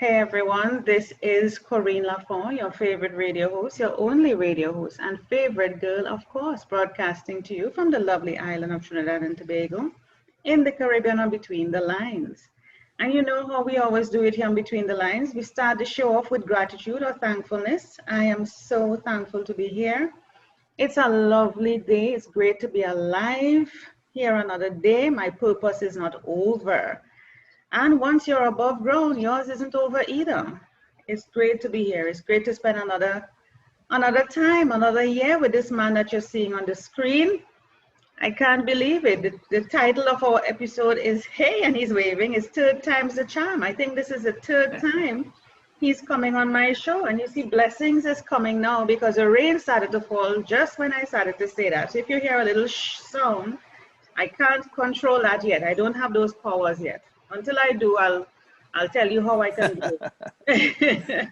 Hey everyone, this is Corinne Lafont, your favorite radio host, your only radio host, and favorite girl, of course, broadcasting to you from the lovely island of Trinidad and Tobago in the Caribbean or between the lines. And you know how we always do it here on Between the Lines. We start the show off with gratitude or thankfulness. I am so thankful to be here. It's a lovely day. It's great to be alive. Here another day. My purpose is not over. And once you're above ground, yours isn't over either. It's great to be here. It's great to spend another time, another year with this man that you're seeing on the screen. I can't believe it. The title of our episode is Hey, and he's waving. It's third time's the charm. I think this is the third time he's coming on my show. And you see, blessings is coming now because the rain started to fall just when I started to say that. So if you hear a little sound, I can't control that yet. I don't have those powers yet. Until I do, I'll tell you how I can do it.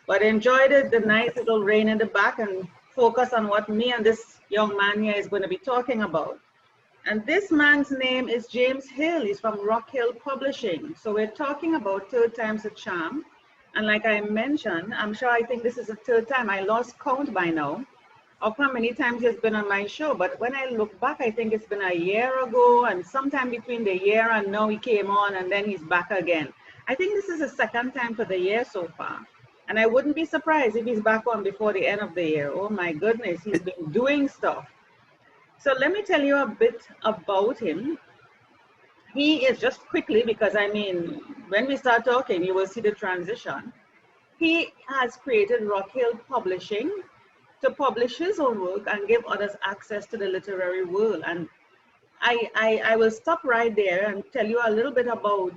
But enjoy the nice little rain in the back and focus on what me and this young man here is going to be talking about. And this man's name is James Hill. He's from RockHill Publishing. So we're talking about third time's a charm. And like I mentioned, I think this is the third time. I lost count by now of how many times he's been on my show. But when I look back, I think it's been a year ago, and sometime between the year and now he came on, and then he's back again. I think this is the second time for the year so far. And I wouldn't be surprised if he's back on before the end of the year. Oh my goodness, he's been doing stuff. So let me tell you a bit about him. He is, just quickly, because I mean, when we start talking, you will see the transition. He has created RockHill Publishing to publish his own work and give others access to the literary world. And I will stop right there and tell you a little bit about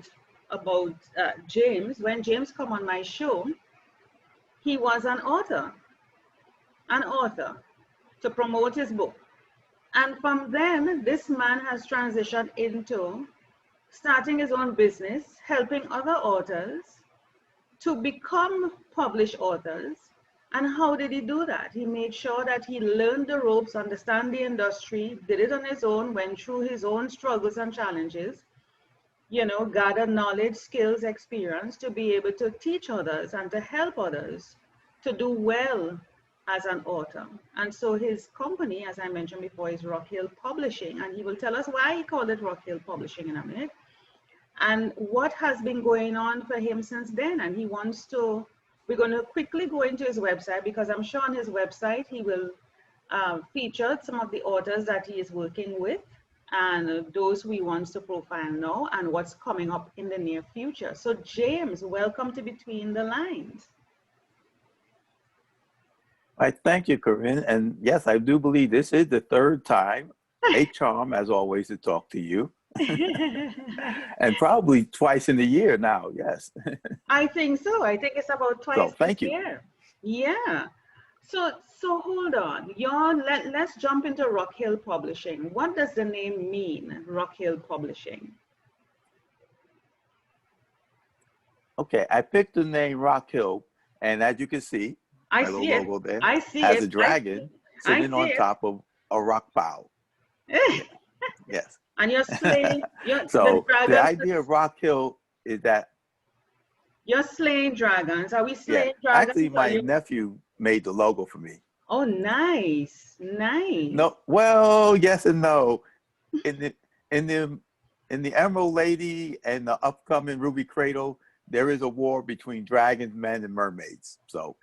James. When James come on my show, he was an author to promote his book. And from then, this man has transitioned into starting his own business, helping other authors to become published authors. And how did he do that? He made sure that he learned the ropes, understand the industry, did it on his own, went through his own struggles and challenges, you know, gathered knowledge, skills, experience to be able to teach others and to help others to do well as an author. And so his company, as I mentioned before, is RockHill Publishing, and he will tell us why he called it RockHill Publishing in a minute and what has been going on for him since then. And he wants to, we're going to quickly go into his website, because I'm sure on his website he will feature some of the authors that he is working with and those who he wants to profile now and what's coming up in the near future. So James, welcome to Between the Lines. I thank you, Corinne. And yes, I do believe this is the third time. A charm, as always, to talk to you. And probably twice in the year now, yes. I think so. I think it's about twice thank a you. year. Yeah. So hold on. Let's jump into RockHill Publishing. What does the name mean, RockHill Publishing? Okay, I picked the name RockHill, and as you can see, I my see little it. logo there I see has it. a dragon sitting on top of a rock pile. Yes. And you're slaying. So the idea of RockHill is that you're slaying dragons. Are we slaying dragons? Actually, my nephew made the logo for me. Oh, nice, nice. No, well, yes and no. In the Emerald Lady and the upcoming Ruby Cradle, there is a war between dragons, men, and mermaids. So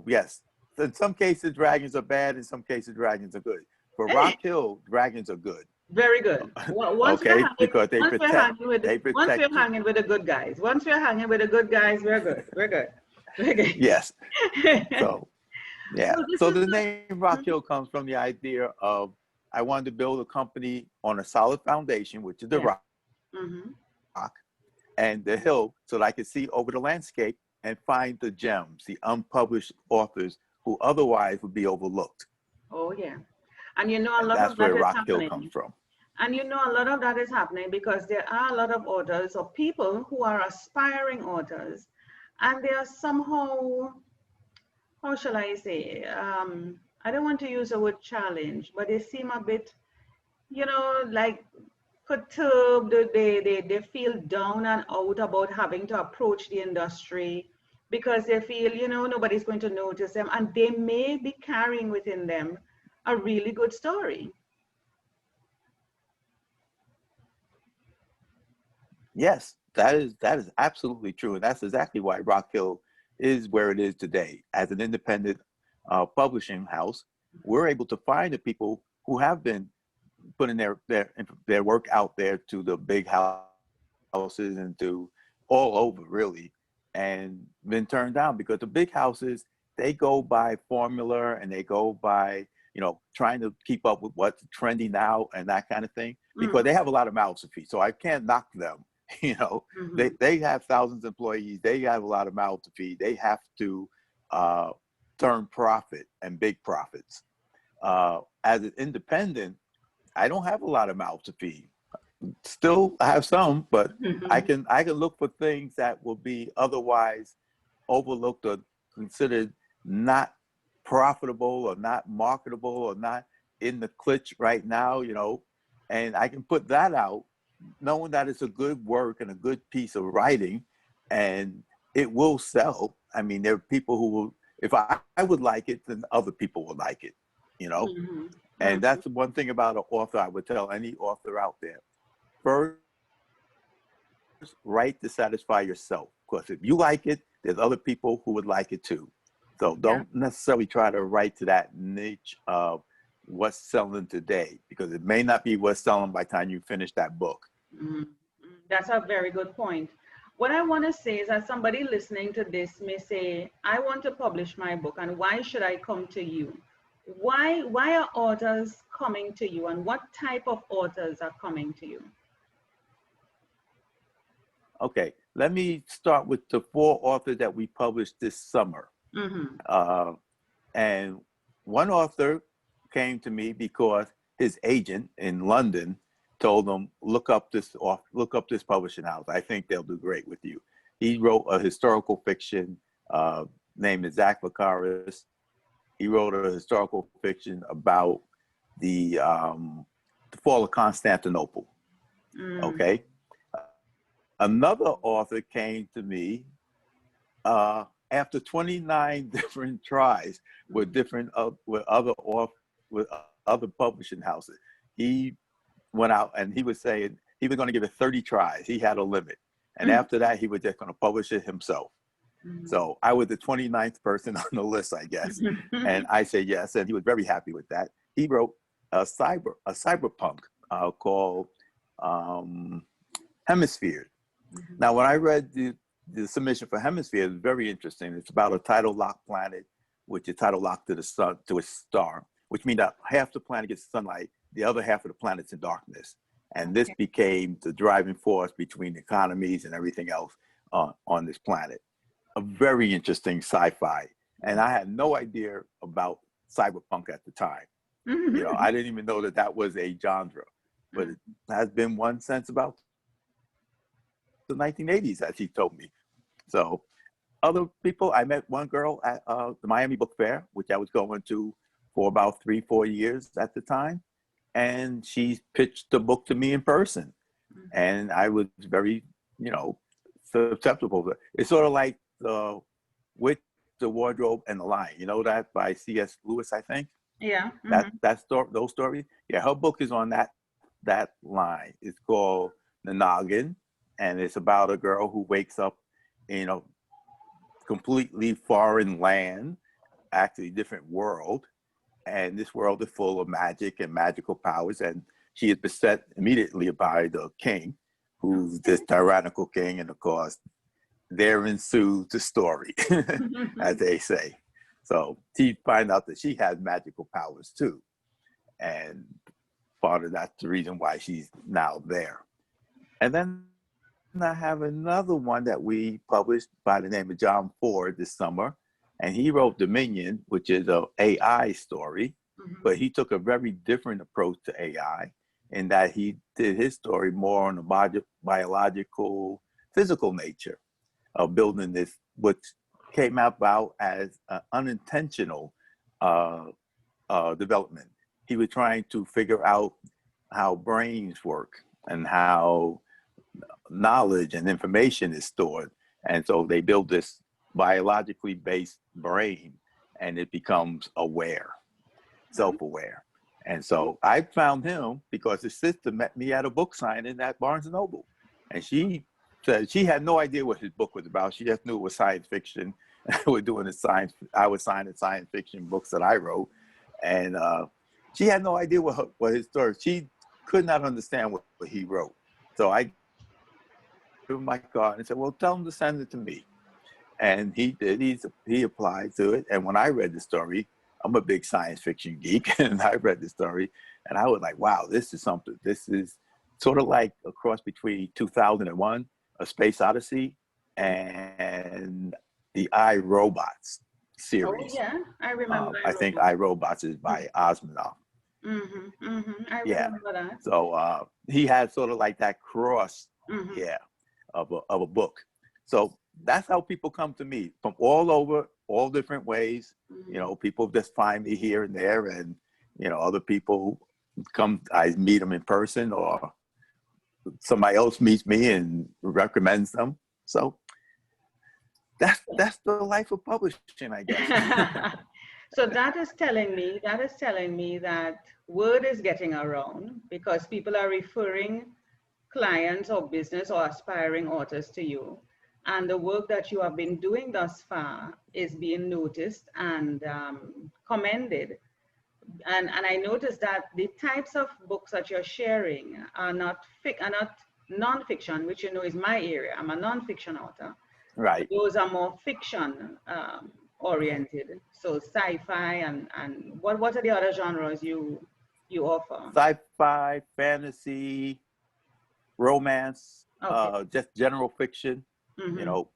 yes, in some cases dragons are bad. In some cases dragons are good. For RockHill, dragons are good. Very good. Once because they protect. Once we're hanging with the good guys. Once we're hanging with the good guys, we're good. We're good. We're good. Yes. So, yeah. So the name RockHill comes from the idea of I wanted to build a company on a solid foundation, which is the rock, and the hill, so that I could see over the landscape and find the gems, the unpublished authors who otherwise would be overlooked. Oh yeah. And you know, a lot of that is happening. That's where RockHill comes from. And you know, a lot of that is happening because there are a lot of authors or people who are aspiring authors, and they are somehow, how shall I say, I don't want to use the word challenge, but they seem a bit, you know, like perturbed, they feel down and out about having to approach the industry because they feel, you know, nobody's going to notice them, and they may be carrying within them a really good story. Yes, that is absolutely true, and that's exactly why Rock Hill is where it is today. As an independent publishing house, we're able to find the people who have been putting their work out there to the big houses and to all over really, and been turned down because the big houses, they go by formula and they go by, you know, trying to keep up with what's trendy now and that kind of thing, because they have a lot of mouths to feed. So I can't knock them. You know, they have thousands of employees. They have a lot of mouths to feed. They have to turn profit and big profits. As an independent, I don't have a lot of mouths to feed. Still, I have some, but I can look for things that will be otherwise overlooked or considered not profitable or not marketable or not in the clutch right now, you know, and I can put that out knowing that it's a good work and a good piece of writing and it will sell. I mean, there are people who will, if I would like it, then other people will like it, you know? And that's the one thing about an author I would tell any author out there. First, write to satisfy yourself. Because if you like it, there's other people who would like it too. So don't necessarily try to write to that niche of what's selling today, because it may not be what's selling by the time you finish that book. That's a very good point. What I want to say is that somebody listening to this may say, I want to publish my book, and why should I come to you? Why are authors coming to you, and what type of authors are coming to you? Okay, let me start with the 4 authors that we published this summer. And one author came to me because his agent in London told him, look up this publishing house. I think they'll do great with you. He wrote a historical fiction named is Zach Vacaris. He wrote a historical fiction about the fall of Constantinople. Okay. Another author came to me after 29 different tries with other publishing houses. He went out and he was saying he was going to give it 30 tries. He had a limit. And after that, he was just going to publish it himself. So I was the 29th person on the list, I guess. And I said yes, and he was very happy with that. He wrote a cyberpunk called Hemisphere. Now, when I read the submission for Hemisphere, it was very interesting. It's about a tidal locked planet, which is tidal locked to the sun, to a star, which means that half the planet gets sunlight, the other half of the planet's in darkness. And this became the driving force between economies and everything else on this planet. A very interesting sci-fi. And I had no idea about cyberpunk at the time. You know, I didn't even know that that was a genre, but it has been one since about the 1980s, as he told me. So other people, I met one girl at the Miami Book Fair, which I was going to for about 3-4 years at the time. And she pitched the book to me in person. And I was very, you know, susceptible. It's sort of like With the Wardrobe and the Lion, you know that, by C.S. Lewis, I think. Yeah. Those stories. Yeah, her book is on that line. It's called The Noggin, and it's about a girl who wakes up in a completely foreign land, actually different world, and this world is full of magic and magical powers, and she is beset immediately by the king, who's this tyrannical king, and of course, there ensues the story, as they say. So she finds out that she has magical powers too, and part of that's the reason why she's now there. And then I have another one that we published by the name of John Ford this summer, and he wrote Dominion, which is an AI story, but he took a very different approach to AI in that he did his story more on the biological, physical nature of building this, which came about as an unintentional development. He was trying to figure out how brains work and how knowledge and information is stored. And so they build this biologically based brain, and it becomes aware, self-aware. And so I found him because his sister met me at a book signing at Barnes and Noble. And she said she had no idea what his book was about. She just knew it was science fiction. We're doing the science, I was signing science fiction books that I wrote. And she had no idea what his story, she could not understand what he wrote. So I gave him my card and said, well, tell him to send it to me. And he did, he applied to it. And when I read the story, I'm a big science fiction geek, and I read the story and I was like, wow, this is something. This is sort of like a cross between 2001, A Space Odyssey, and the iRobots series. Oh, yeah, I remember. I think iRobots is by Osmanoff. I remember that. So he had sort of like that cross, of a book. So that's how people come to me from all over, all different ways. You know, people just find me here and there, and you know, other people come, I meet them in person, or somebody else meets me and recommends them. So that's the life of publishing, I guess. So that is telling me that word is getting around, because people are referring clients or business or aspiring authors to you. And the work that you have been doing thus far is being noticed and commended. And I noticed that the types of books that you're sharing are not non-fiction, which you know is my area. I'm a non-fiction author. Right. Those are more fiction oriented. So sci-fi and what are the other genres you offer? Sci-fi, fantasy, romance, just general fiction. You know,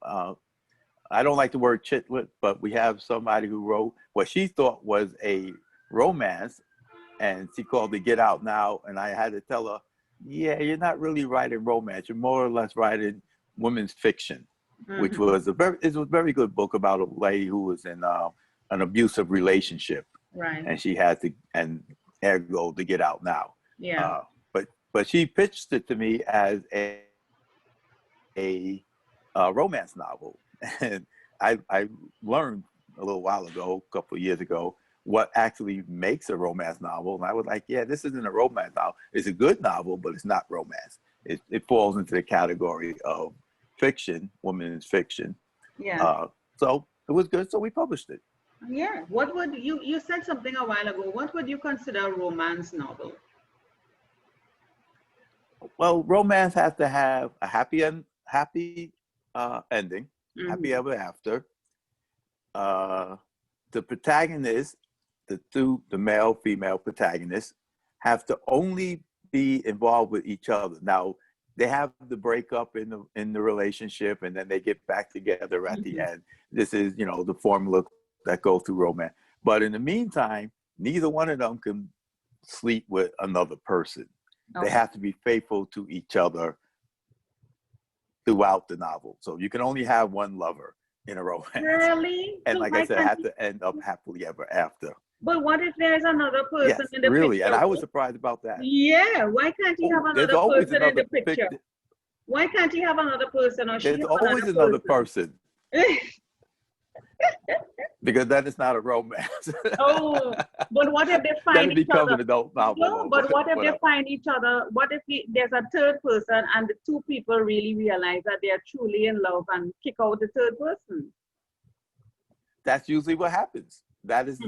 I don't like the word chitlet, but we have somebody who wrote what she thought was a romance, and she called it Get Out Now. And I had to tell her, yeah, you're not really writing romance. You're more or less writing women's fiction, which was it was a very good book about a lady who was in an abusive relationship. Right. And she had to, and ergo, to get out now. Yeah. But she pitched it to me as a romance novel. And I learned a little while ago, a couple of years ago, what actually makes a romance novel. And I was like, yeah, this isn't a romance novel. It's a good novel, but it's not romance. It falls into the category of fiction, women's fiction. Yeah. So it was good, so we published it. Yeah. What would you said something a while ago. What would you consider a romance novel? Well, romance has to have a happy ending, happy ever after. The protagonist, the male, female protagonists, have to only be involved with each other. Now, they have the breakup in the relationship, and then they get back together at the end. This is, you know, the formula that goes through romance. But in the meantime, neither one of them can sleep with another person. Okay. They have to be faithful to each other throughout the novel. So you can only have one lover in a romance. Really? And like I said, it had to end up happily ever after. But what if there's another person in the really, picture? And I was surprised about that. Yeah, why can't you have another person in the picture? Why can't you have another person, or there's always another person? Because then it's not a romance. Oh, but what if they find then it becomes an adult novel. No, but what if they find each other? What if there's a third person and the two people really realize that they are truly in love and kick out the third person? That's usually what happens. That is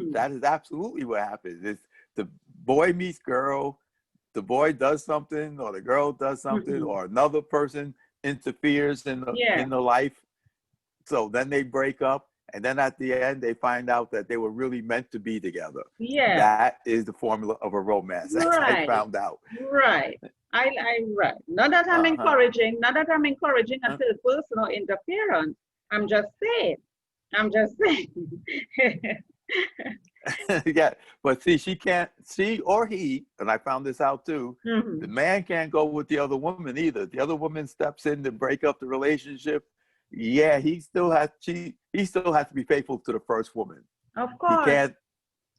absolutely what happens. It's the boy meets girl, the boy does something, or the girl does something, or another person interferes in the life. So then they break up, and then at the end they find out that they were really meant to be together. Yeah, that is the formula of a romance. Right. I found out. Right. Right. Not that I'm encouraging. Not that I'm encouraging a third person or interference. I'm just saying. Yeah, but see, she or he, and I found this out too, the man can't go with the other woman either. The other woman steps in to break up the relationship. Yeah, he still has to be faithful to the first woman. Of course.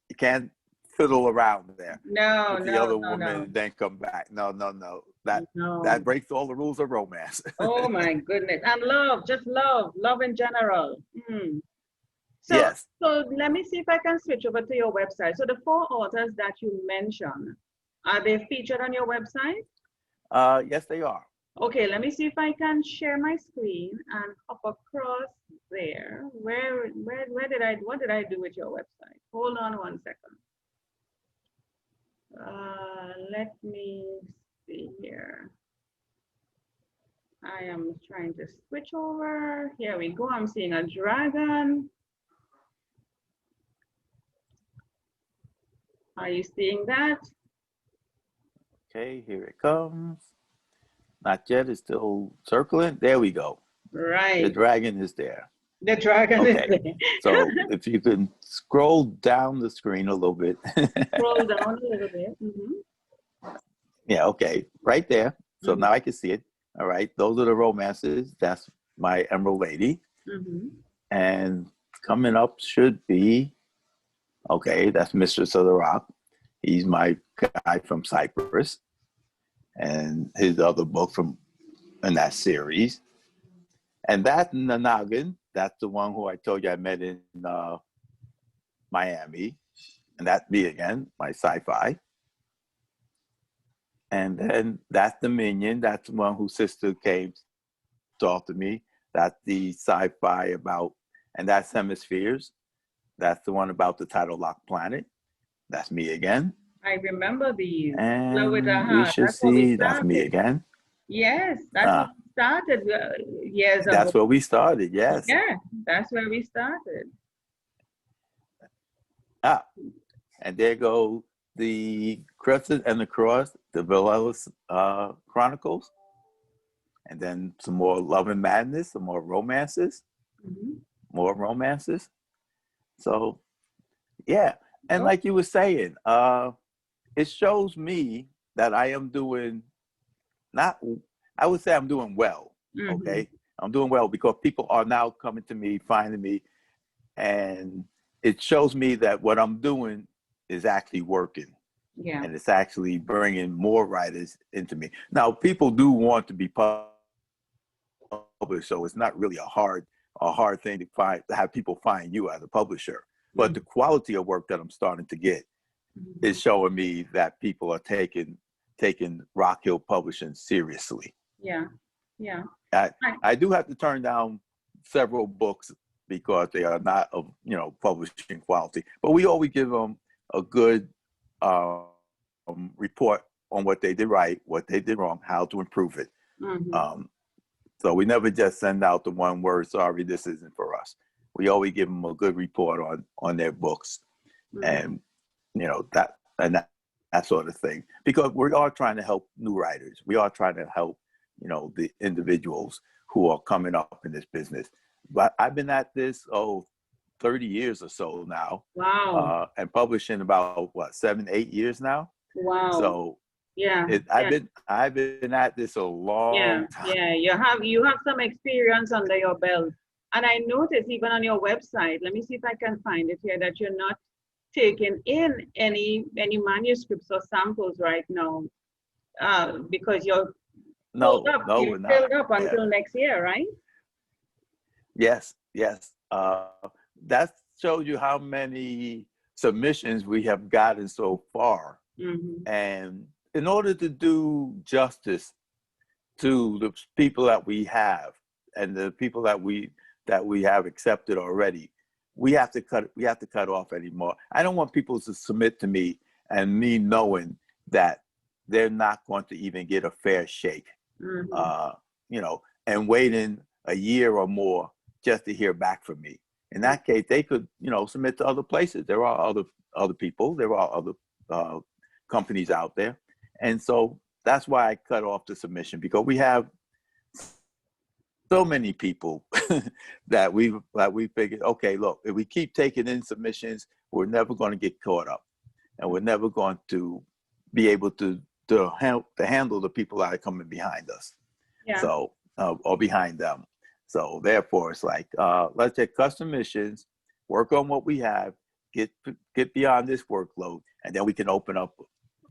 He can't fiddle around there No, with the no, other no, woman no, and then come back. No, no, no. That no. breaks all the rules of romance. Oh my goodness. And love, just love, love in general. Mm. So, Yes. so let me see if I can switch over to your website. So the four authors that you mentioned, are they featured on your website? Yes, they are. Okay, let me see if I can share my screen and hop across there. Where did what did I do with your website? Hold on one second. Let me see here. I am trying to switch over. Here we go. I'm seeing a dragon. Are you seeing that? Okay, here it comes. Not yet. It's still circling. There we go. Right. The dragon is there. The dragon is there. So if you can scroll down the screen a little bit. Scroll down a little bit. Yeah, okay. Right there. So now I can see it. All right. Those are the romances. That's my Emerald Lady. And coming up should be, okay, that's Mistress of the Rock. He's my guy from Cyprus. And his other book in that series. And that Nanagan, that's the one who I told you I met in Miami. And that's me again, my sci-fi. And then that's the Minion. That's the one whose sister came to talk to me. That's the sci-fi about, and that's Hemispheres. That's the one about the tidal lock planet. That's me again. I remember these. And with a we heart. should That's what we see, that's me again. Yes, that's what we started years ago. That's where we started, yes. Yeah, that's where we started. And there go the Crescent and the Cross, the Villelas Chronicles. And then some more Love and Madness, some more romances. More romances. So, yeah. And like you were saying, it shows me that I am doing I would say I'm doing well, okay? I'm doing well because people are now coming to me, finding me, and it shows me that what I'm doing is actually working. Yeah. And it's actually bringing more writers into me. Now, people do want to be published, so it's not really a hard thing to have people find you as a publisher. But the quality of work that I'm starting to get is showing me that people are taking RockHill Publishing seriously. Yeah, yeah. I do have to turn down several books because they are not of publishing quality. But we always give them a good report on what they did right, what they did wrong, how to improve it. So we never just send out the one word, sorry, this isn't for us. We always give them a good report on their books, and that sort of thing. Because we are trying to help new writers. We are trying to help the individuals who are coming up in this business. But I've been at this 30 years or so now. Wow. And publishing about 7-8 years now. Wow. So yeah, I've been at this a long time. Yeah, you have some experience under your belt. And I noticed even on your website, let me see if I can find it here, that you're not taking in any manuscripts or samples right now, because you're filled up until next year, right? Yes. That shows you how many submissions we have gotten so far. And in order to do justice to the people that we have and the people that we have accepted already, we have to cut off anymore. I don't want people to submit to me and me knowing that they're not going to even get a fair shake, and waiting a year or more just to hear back from me. In that case, they could, submit to other places. There are other people. There are other companies out there, and so that's why I cut off the submission, because we have so many people that we figured, okay, look, if we keep taking in submissions, we're never going to get caught up, and we're never going to be able to handle the people that are coming behind us. Yeah. So or behind them. So therefore, it's like let's take custom missions, work on what we have, get beyond this workload, and then we can open up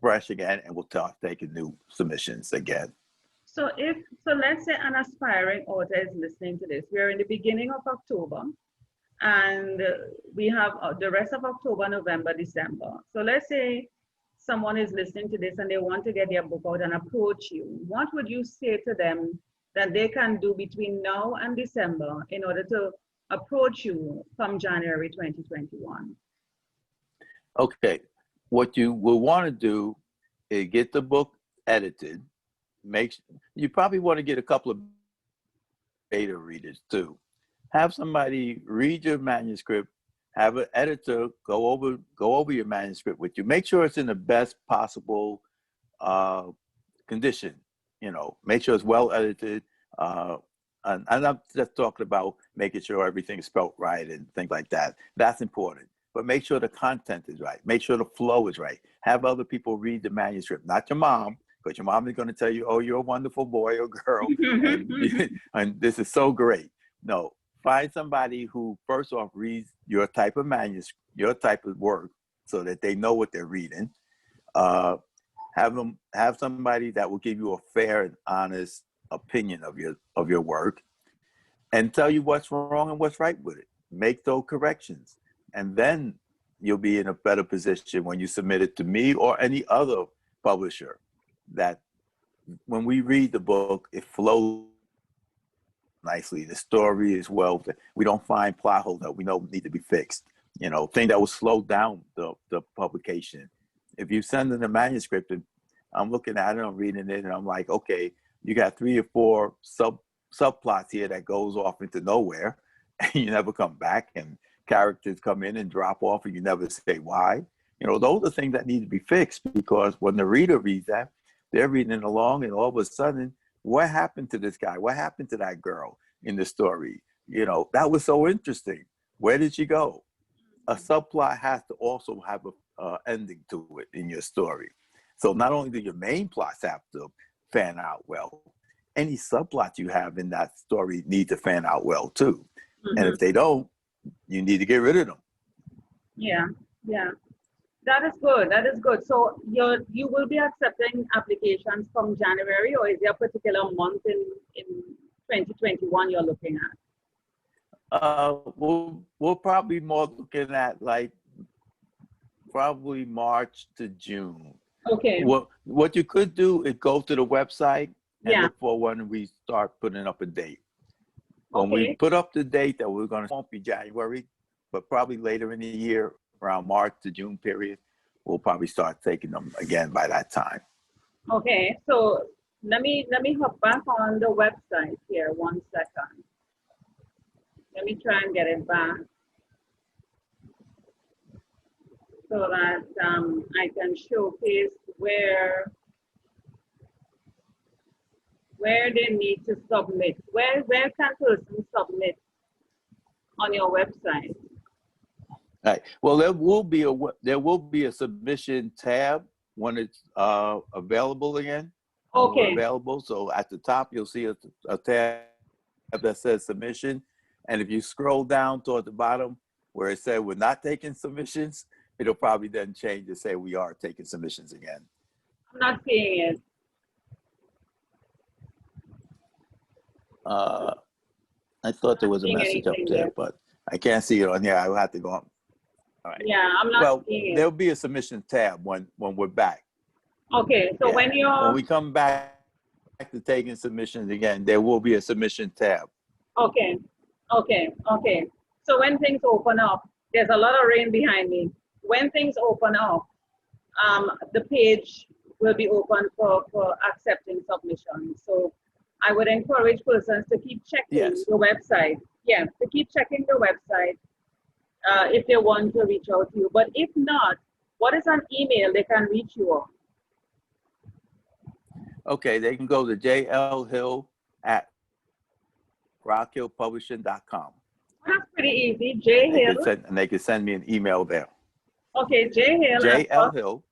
fresh again, and we'll start taking new submissions again. So let's say an aspiring author is listening to this. We're in the beginning of October, and we have the rest of October, November, December. So let's say someone is listening to this and they want to get their book out and approach you. What would you say to them that they can do between now and December in order to approach you from January 2021? Okay, what you will want to do is get the book edited. You probably want to get a couple of beta readers too. Have somebody read your manuscript. Have an editor go over your manuscript with you. Make sure it's in the best possible condition. You know, make sure it's well edited. And I'm not just talking about making sure everything is spelled right and things like that. That's important. But make sure the content is right. Make sure the flow is right. Have other people read the manuscript, not your mom, because your mom is going to tell you, oh, you're a wonderful boy or girl, and this is so great. No, find somebody who first off reads your type of manuscript, your type of work, so that they know what they're reading. Have somebody that will give you a fair and honest opinion of your work, and tell you what's wrong and what's right with it. Make those corrections, and then you'll be in a better position when you submit it to me or any other publisher, that when we read the book, it flows nicely. The story is well. We don't find plot holes that we know need to be fixed. You know, thing that will slow down the publication. If you send in a manuscript and I'm looking at it, I'm reading it, and I'm like, okay, you got 3 or 4 subplots here that goes off into nowhere, and you never come back, and characters come in and drop off, and you never say why. You know, those are things that need to be fixed, because when the reader reads that, they're reading along, and all of a sudden, what happened to this guy? What happened to that girl in the story? You know, that was so interesting. Where did she go? A subplot has to also have a ending to it in your story. So not only do your main plots have to fan out well, any subplots you have in that story need to fan out well too. Mm-hmm. And if they don't, you need to get rid of them. Yeah, yeah. That is good. That is good. So you will be accepting applications from January, or is there a particular month in 2021 you're looking at? We'll probably more looking at like probably March to June. Okay. What you could do is go to the website and look for when we start putting up a date. When we put up the date that we're going to, won't be January, but probably later in the year, around March to June period, we'll probably start taking them again by that time. Okay, so let me hop back on the website here 1 second. Let me try and get it back so that I can showcase where they need to submit. Where can persons submit on your website? Right. Well, there will be a submission tab when it's available again. Okay. Available. So at the top, you'll see a tab that says submission, and if you scroll down toward the bottom where it said we're not taking submissions, it'll probably then change to say we are taking submissions again. I'm not seeing it. I thought there was a message up there, but I can't see it on here. I will have to go on. All right. Yeah, I'm not seeing it. There'll be a submission tab when we're back. Okay, so when we come back to taking submissions again, there will be a submission tab. Okay. So when things open up, there's a lot of rain behind me. When things open up, the page will be open for accepting submissions. So I would encourage persons to keep checking the website. Yeah, to keep checking the website if they want to reach out to you. But if not, what is an email they can reach you on? Okay, they can go to jlhill@rockhillpublishing.com. That's pretty easy. jhill. And they can send me an email there. Okay, jhill. jlhill.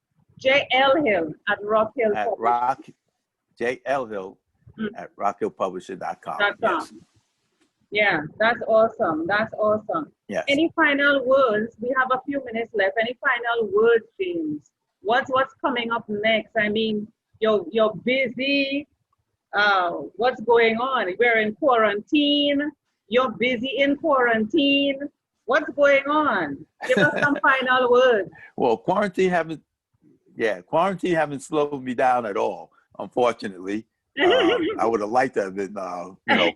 jlhill at RockHill. jlhill at rockhillpublishing.com. Yes. Yeah, that's awesome. That's awesome. Yes. Any final words? We have a few minutes left. Any final words, James? What's coming up next? I mean, you're busy. What's going on? We're in quarantine. You're busy in quarantine. What's going on? Give us some final words. Well, quarantine haven't slowed me down at all, unfortunately. I would have liked to have been,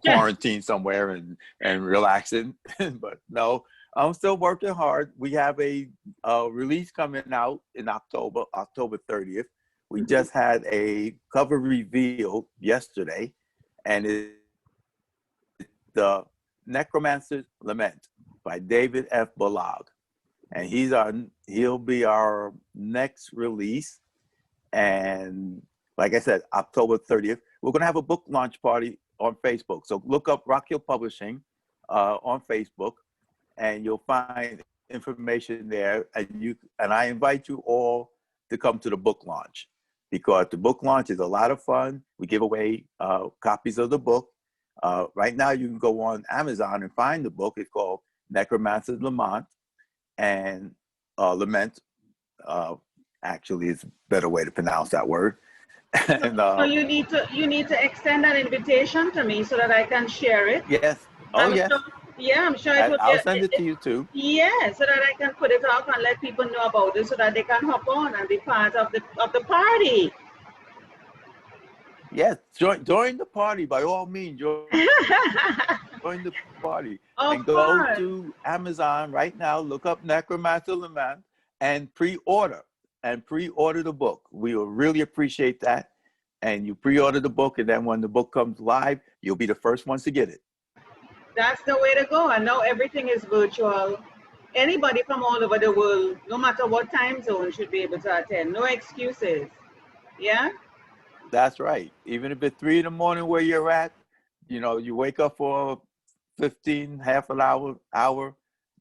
quarantined somewhere and relaxing, but no, I'm still working hard. We have a release coming out in October 30th. We just had a cover reveal yesterday, and it's The Necromancer's Lament by David F. Balog. And he'll be our next release. And like I said, October 30th, we're going to have a book launch party on Facebook. So look up RockHill Publishing on Facebook, and you'll find information there. And I invite you all to come to the book launch, because the book launch is a lot of fun. We give away copies of the book. Right now, you can go on Amazon and find the book. It's called Necromancer's Lament. And lament, actually, is a better way to pronounce that word. And, so you need to extend an invitation to me so that I can share it. Yes. Oh, yes. I'm sure it would I'll send it to you too. Yeah, so that I can put it up and let people know about it, so that they can hop on and be part of the party. Yes, join the party by all means. Join the party and go to Amazon right now. Look up Necromancer Lament and pre-order the book. We will really appreciate that. And you pre-order the book, and then when the book comes live, you'll be the first ones to get it. That's the way to go. And now everything is virtual. Anybody from all over the world, no matter what time zone, should be able to attend. No excuses. Yeah? That's right. Even if it's 3 a.m. where you're at, you wake up for 15, half an hour,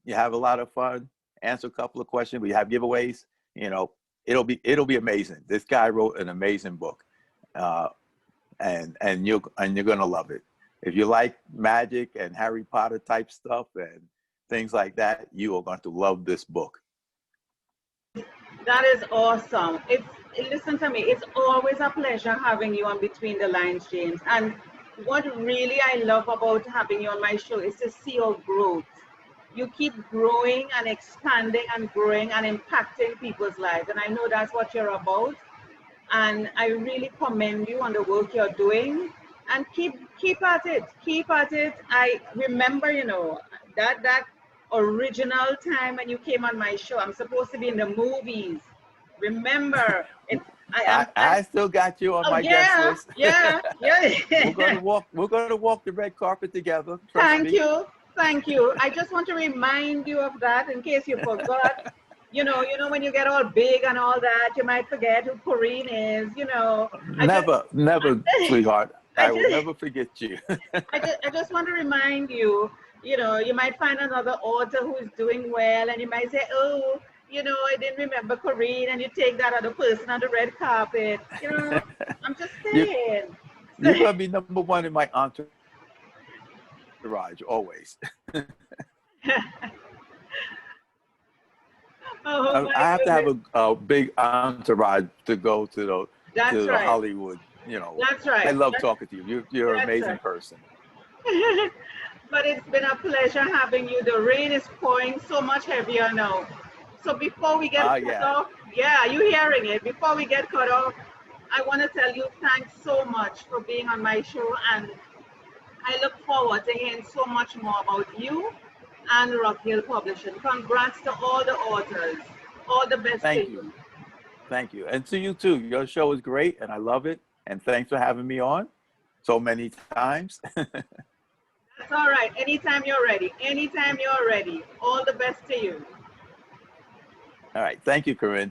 you have a lot of fun, answer a couple of questions. We have giveaways. It'll be amazing. This guy wrote an amazing book, and you're gonna love it. If you like magic and Harry Potter type stuff and things like that, you are going to love this book. That is awesome. Listen to me, it's always a pleasure having you on Between the Lines, James. And what really I love about having you on my show is to see your growth. You keep growing and expanding and growing and impacting people's lives. And I know that's what you're about. And I really commend you on the work you're doing. And keep at it. Keep at it. I remember, that original time when you came on my show. I'm supposed to be in the movies. Remember, I still got you on my guest list. Yeah. We're gonna walk the red carpet together. Thank you. I just want to remind you of that in case you forgot. You know, when you get all big and all that, you might forget who Corinne is. Never, sweetheart. I will never forget you. I just want to remind you. You might find another author who's doing well, and you might say, "Oh, I didn't remember Corinne," and you take that other person on the red carpet. I'm just saying. You're gonna be number one in my entourage, always. I have to have a big entourage to go to the Hollywood. That's right. I love talking to you. You're an amazing person. But it's been a pleasure having you. The rain is pouring so much heavier now. So before we get cut off, you hearing it? Before we get cut off, I want to tell you thanks so much for being on my show, and I look forward to hearing so much more about you and RockHill Publishing. Congrats to all the authors. All the best to you. Thank you. And to you too. Your show is great, and I love it. And thanks for having me on so many times. That's all right. Anytime you're ready. All the best to you. All right. Thank you, Corinne.